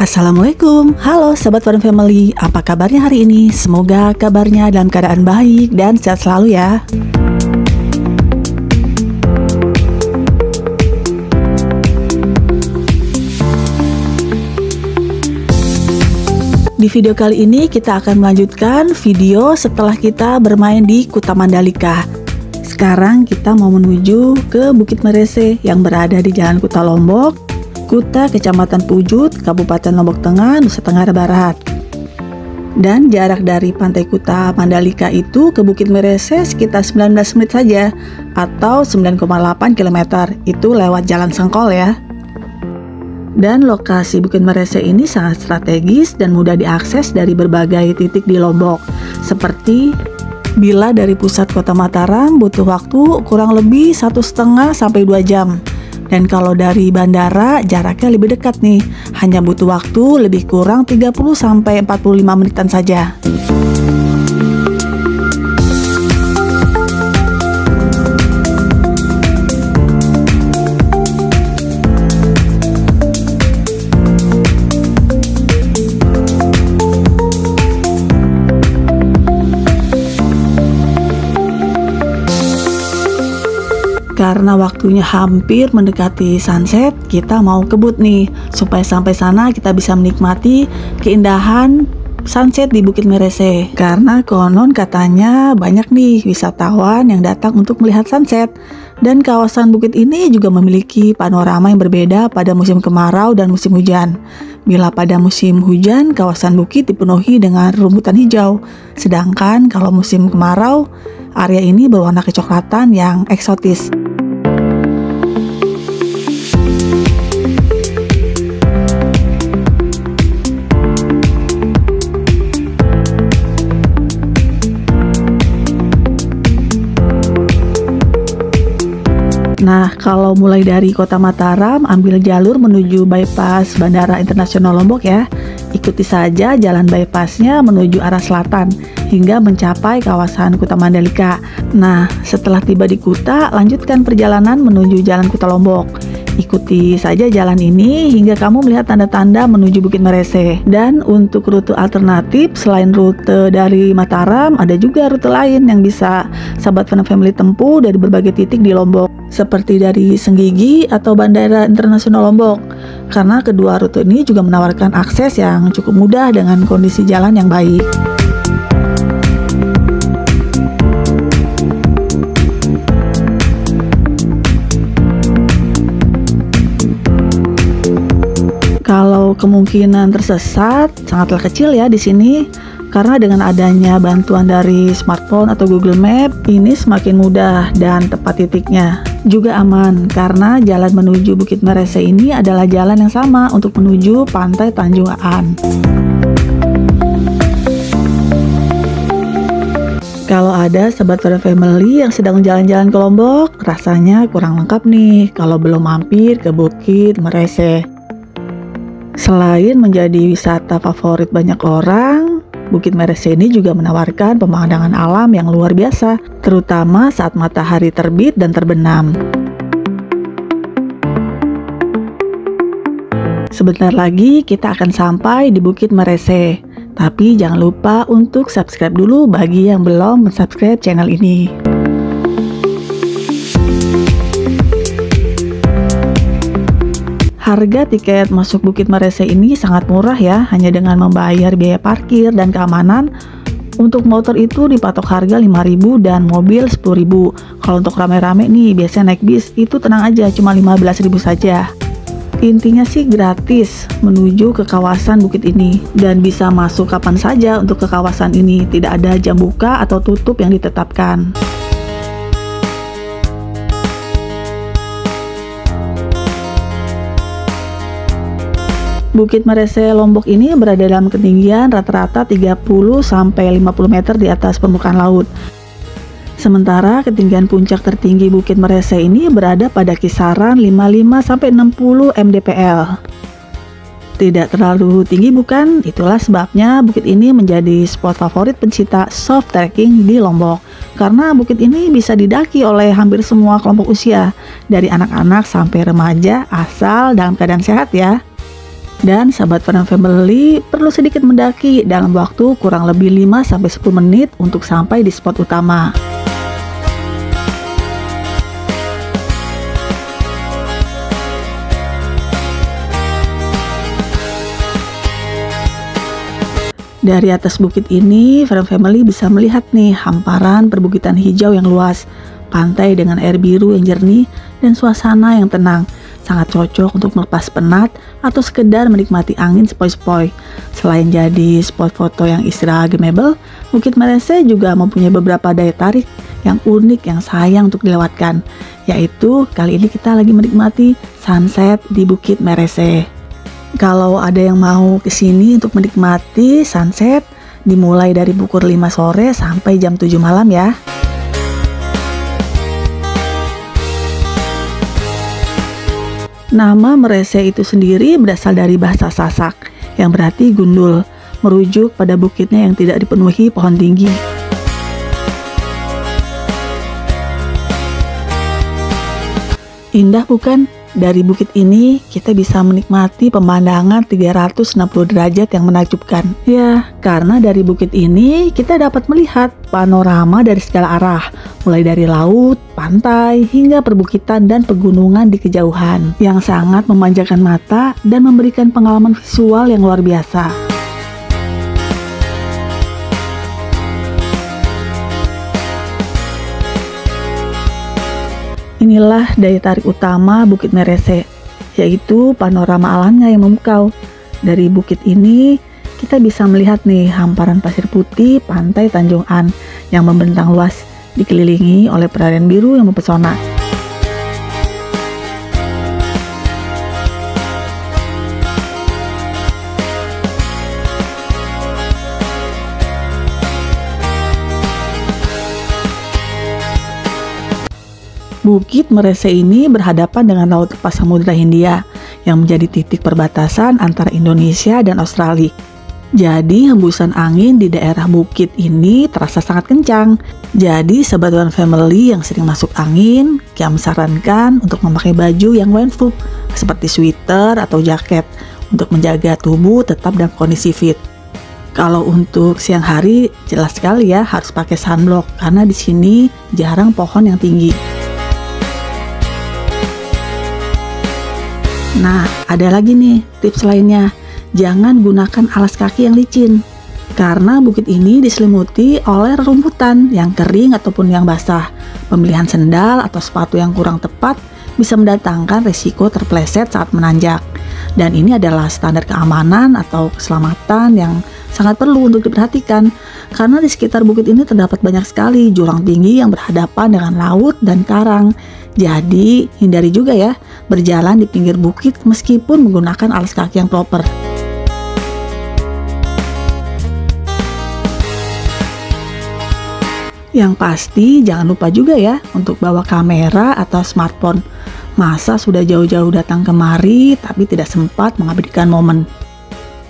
Assalamualaikum, halo Sobat Fun Family, apa kabarnya hari ini? Semoga kabarnya dalam keadaan baik dan sehat selalu ya. Di video kali ini kita akan melanjutkan video setelah kita bermain di Kuta Mandalika. Sekarang kita mau menuju ke Bukit Merese yang berada di Jalan Kuta Lombok, Kuta, Kecamatan Pujut, Kabupaten Lombok Tengah, Nusa Tenggara Barat. Dan jarak dari Pantai Kuta Mandalika itu ke Bukit Merese sekitar 19 menit saja, atau 9,8 km. Itu lewat Jalan Sengkol ya. Dan lokasi Bukit Merese ini sangat strategis dan mudah diakses dari berbagai titik di Lombok. Seperti bila dari pusat kota Mataram butuh waktu kurang lebih 1,5 sampai 2 jam. Dan kalau dari bandara jaraknya lebih dekat nih, hanya butuh waktu lebih kurang 30 sampai 45 menitan saja. Karena waktunya hampir mendekati sunset, kita mau kebut nih, supaya sampai sana kita bisa menikmati keindahan sunset di Bukit Merese. Karena konon katanya banyak nih wisatawan yang datang untuk melihat sunset. Dan kawasan bukit ini juga memiliki panorama yang berbeda pada musim kemarau dan musim hujan. Bila pada musim hujan, kawasan bukit dipenuhi dengan rumputan hijau. Sedangkan kalau musim kemarau, area ini berwarna kecoklatan yang eksotis. Nah, kalau mulai dari Kota Mataram, ambil jalur menuju bypass Bandara Internasional Lombok ya. Ikuti saja jalan bypassnya menuju arah selatan hingga mencapai kawasan Kuta Mandalika. Nah, setelah tiba di Kuta, lanjutkan perjalanan menuju Jalan Kuta Lombok. Ikuti saja jalan ini hingga kamu melihat tanda-tanda menuju Bukit Merese. Dan untuk rute alternatif, selain rute dari Mataram, ada juga rute lain yang bisa Sobat Fun Family tempuh dari berbagai titik di Lombok, seperti dari Senggigi atau Bandara Internasional Lombok. Karena kedua rute ini juga menawarkan akses yang cukup mudah dengan kondisi jalan yang baik. Kalau kemungkinan tersesat sangatlah kecil ya di sini, karena dengan adanya bantuan dari smartphone atau Google Map, ini semakin mudah dan tepat titiknya. Juga aman karena jalan menuju Bukit Merese ini adalah jalan yang sama untuk menuju Pantai Tanjung Aan. Kalau ada Sobat Fun Family yang sedang jalan-jalan ke Lombok, rasanya kurang lengkap nih kalau belum mampir ke Bukit Merese. Selain menjadi wisata favorit banyak orang, Bukit Merese ini juga menawarkan pemandangan alam yang luar biasa, terutama saat matahari terbit dan terbenam. Sebentar lagi kita akan sampai di Bukit Merese, tapi jangan lupa untuk subscribe dulu bagi yang belum subscribe channel ini. Harga tiket masuk Bukit Merese ini sangat murah ya, hanya dengan membayar biaya parkir dan keamanan. Untuk motor itu dipatok harga 5.000 dan mobil 10.000. Kalau untuk rame-rame nih, biasanya naik bis itu tenang aja, cuma 15.000 saja. Intinya sih gratis menuju ke kawasan bukit ini dan bisa masuk kapan saja untuk ke kawasan ini, tidak ada jam buka atau tutup yang ditetapkan. Bukit Merese Lombok ini berada dalam ketinggian rata-rata 30-50 meter di atas permukaan laut. Sementara ketinggian puncak tertinggi Bukit Merese ini berada pada kisaran 55-60 mdpl. Tidak terlalu tinggi bukan? Itulah sebabnya bukit ini menjadi spot favorit pencinta soft trekking di Lombok. Karena bukit ini bisa didaki oleh hampir semua kelompok usia, dari anak-anak sampai remaja asal dalam keadaan sehat ya. Dan sahabat Fun and Family perlu sedikit mendaki dalam waktu kurang lebih 5-10 menit untuk sampai di spot utama. Dari atas bukit ini, Fun and Family bisa melihat nih hamparan perbukitan hijau yang luas, pantai dengan air biru yang jernih, dan suasana yang tenang. Sangat cocok untuk melepas penat atau sekedar menikmati angin sepoi-sepoi. Selain jadi spot foto yang instagramable, Bukit Merese juga mempunyai beberapa daya tarik yang unik yang sayang untuk dilewatkan. Yaitu kali ini kita lagi menikmati sunset di Bukit Merese. Kalau ada yang mau kesini untuk menikmati sunset, dimulai dari pukul 5 sore sampai jam 7 malam ya. Nama Merese itu sendiri berasal dari bahasa Sasak yang berarti gundul, merujuk pada bukitnya yang tidak dipenuhi pohon tinggi. Indah bukan? Dari bukit ini kita bisa menikmati pemandangan 360 derajat yang menakjubkan. Ya, karena dari bukit ini kita dapat melihat panorama dari segala arah, mulai dari laut, pantai, hingga perbukitan dan pegunungan di kejauhan, yang sangat memanjakan mata dan memberikan pengalaman visual yang luar biasa. Inilah daya tarik utama Bukit Merese, yaitu panorama alamnya yang memukau. Dari bukit ini, kita bisa melihat nih hamparan pasir putih pantai Tanjung An yang membentang luas, dikelilingi oleh perairan biru yang mempesona. Bukit Merese ini berhadapan dengan Laut Lepas Samudra Hindia yang menjadi titik perbatasan antara Indonesia dan Australia. Jadi hembusan angin di daerah bukit ini terasa sangat kencang. Jadi sahabat One Family yang sering masuk angin, Kiam sarankan untuk memakai baju yang windproof seperti sweater atau jaket untuk menjaga tubuh tetap dalam kondisi fit. Kalau untuk siang hari jelas sekali ya harus pakai sunblock karena di sini jarang pohon yang tinggi. Nah, ada lagi nih tips lainnya. Jangan gunakan alas kaki yang licin. Karena bukit ini diselimuti oleh rerumputan yang kering ataupun yang basah. Pemilihan sendal atau sepatu yang kurang tepat bisa mendatangkan risiko terpleset saat menanjak. Dan ini adalah standar keamanan atau keselamatan yang sangat perlu untuk diperhatikan. Karena di sekitar bukit ini terdapat banyak sekali jurang tinggi yang berhadapan dengan laut dan karang. Jadi, hindari juga ya berjalan di pinggir bukit meskipun menggunakan alas kaki yang proper. Yang pasti jangan lupa juga ya untuk bawa kamera atau smartphone. Masa sudah jauh-jauh datang kemari tapi tidak sempat mengabadikan momen.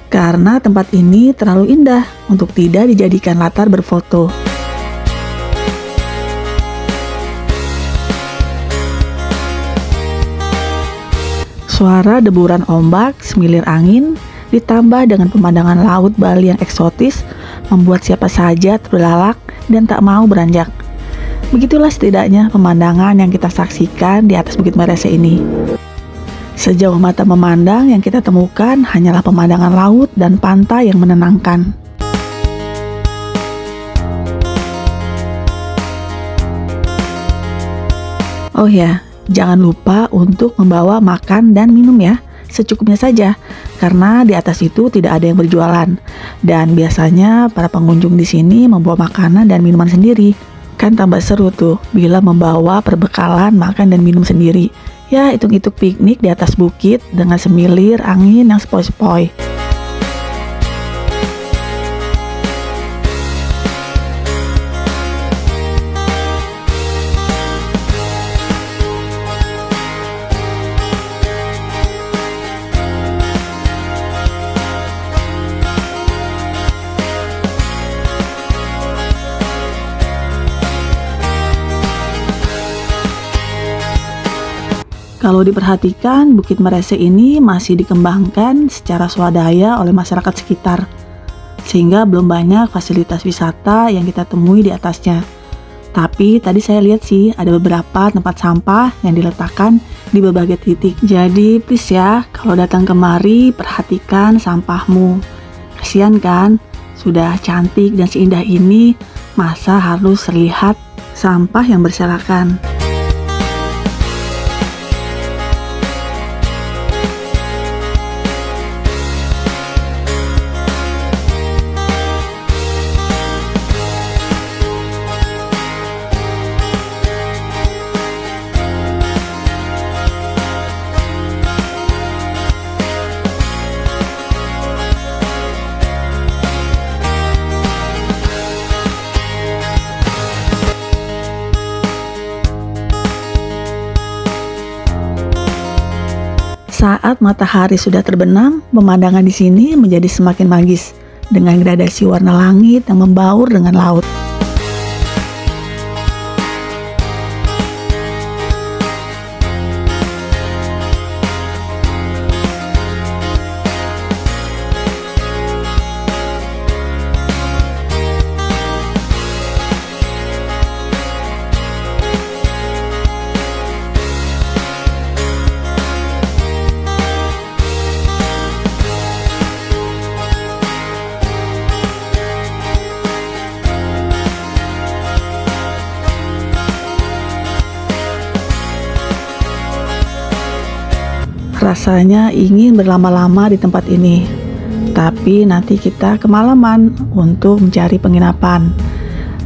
Karena tempat ini terlalu indah untuk tidak dijadikan latar berfoto. Suara deburan ombak, semilir angin, ditambah dengan pemandangan laut Bali yang eksotis, membuat siapa saja terbelalak dan tak mau beranjak. Begitulah setidaknya pemandangan yang kita saksikan di atas Bukit Merese ini. Sejauh mata memandang yang kita temukan hanyalah pemandangan laut dan pantai yang menenangkan. Oh ya, jangan lupa untuk membawa makan dan minum ya, secukupnya saja, karena di atas itu tidak ada yang berjualan. Dan biasanya para pengunjung di sini membawa makanan dan minuman sendiri. Kan tambah seru tuh bila membawa perbekalan makan dan minum sendiri. Ya, hitung-hitung piknik di atas bukit dengan semilir angin yang sepoi-sepoi. Kalau diperhatikan, Bukit Merese ini masih dikembangkan secara swadaya oleh masyarakat sekitar, sehingga belum banyak fasilitas wisata yang kita temui di atasnya. Tapi tadi saya lihat sih ada beberapa tempat sampah yang diletakkan di berbagai titik. Jadi please ya, kalau datang kemari perhatikan sampahmu. Kasian kan, sudah cantik dan seindah ini, masa harus terlihat sampah yang berserakan. Saat matahari sudah terbenam, pemandangan di sini menjadi semakin magis dengan gradasi warna langit yang membaur dengan laut. Rasanya ingin berlama-lama di tempat ini, tapi nanti kita kemalaman untuk mencari penginapan.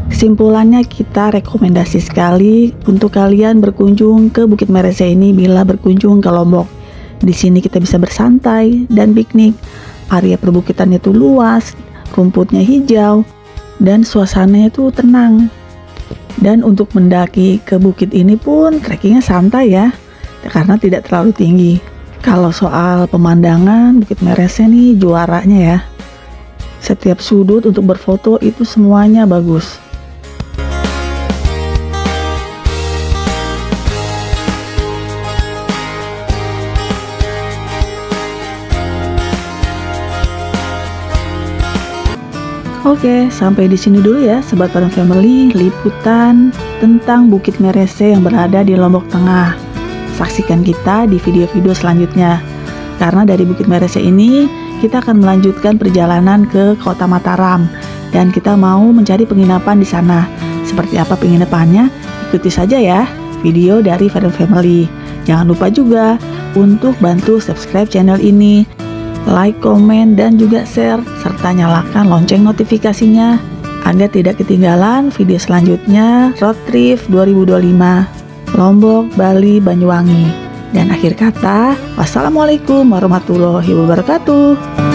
Kesimpulannya, kita rekomendasi sekali untuk kalian berkunjung ke Bukit Merese ini bila berkunjung ke Lombok. Di sini kita bisa bersantai dan piknik. Area perbukitannya itu luas, rumputnya hijau, dan suasananya itu tenang. Dan untuk mendaki ke bukit ini pun trekkingnya santai ya, karena tidak terlalu tinggi. Kalau soal pemandangan, Bukit Merese nih juaranya ya. Setiap sudut untuk berfoto itu semuanya bagus. Oke, sampai di sini dulu ya Sobat Padang Family, liputan tentang Bukit Merese yang berada di Lombok Tengah. Saksikan kita di video-video selanjutnya. Karena dari Bukit Merese ini kita akan melanjutkan perjalanan ke Kota Mataram dan kita mau mencari penginapan di sana. Seperti apa penginapannya? Ikuti saja ya video dari Padang Family. Jangan lupa juga untuk bantu subscribe channel ini, like, komen, dan juga share serta nyalakan lonceng notifikasinya agar tidak ketinggalan video selanjutnya Road Trip 2025 Lombok, Bali, Banyuwangi. Dan akhir kata, wassalamualaikum warahmatullahi wabarakatuh.